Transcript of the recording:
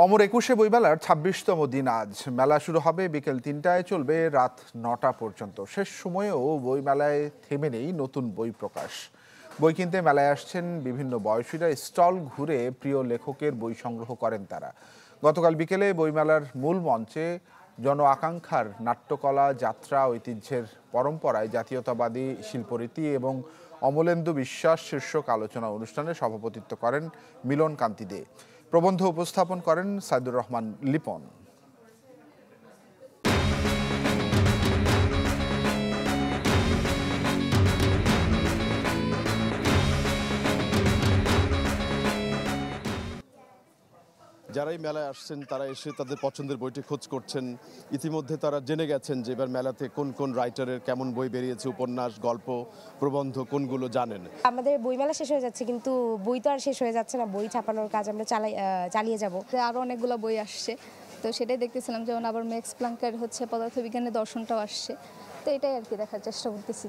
অমর একুশে বইমেলার ২৬তম দিন আজ। মেলা শুরু হবে বিকেল ৩টায়, চলবে রাত ৯টা পর্যন্ত। শেষ সময়েও বইমেলায় থেমে নেই নতুন বই প্রকাশ। বই কিনতে মেলায় আসছেন বিভিন্ন বয়সীরা। স্টল ঘুরে প্রিয় লেখকের বই সংগ্রহ করেন তারা। গতকাল বিকেলে বইমেলার মূল মঞ্চে জন আকাঙ্ক্ষার নাট্যকলা যাত্রা, ঐতিহ্যের পরম্পরায় জাতীয়তাবাদী শিল্পরীতি এবং অমলেন্দু বিশ্বাস শীর্ষক আলোচনা অনুষ্ঠানে সভাপতিত্ব করেন মিলন কান্তি দে। প্রবন্ধ উপস্থাপন করেন সাইদুর রহমান লিপন। যারাই মেলায় আসছেন তারা এসে তাদের পছন্দের বইটি খোঁজ করছেন। ইতিমধ্যে তারা জেনে গেছেন যে এবার মেলাতে কোন কোন রাইটারের কেমন বই বেরিয়েছে, উপন্যাস, গল্প, প্রবন্ধ কোনগুলো জানেন। আমাদের বইমেলা শেষ হয়ে যাচ্ছে, কিন্তু বই তো আর শেষ হয়ে যাচ্ছে না। বই ছাপানোর কাজ আমরা চালিয়ে যাব। আরও অনেকগুলো বই আসছে, তো সেটাই দেখতেছিলাম। যেমন আবার ম্যাক্স প্লাঙ্কের পদার্থবিজ্ঞানের দর্শনটাও আসছে, তো এটাই আর কি দেখার চেষ্টা করতেছি।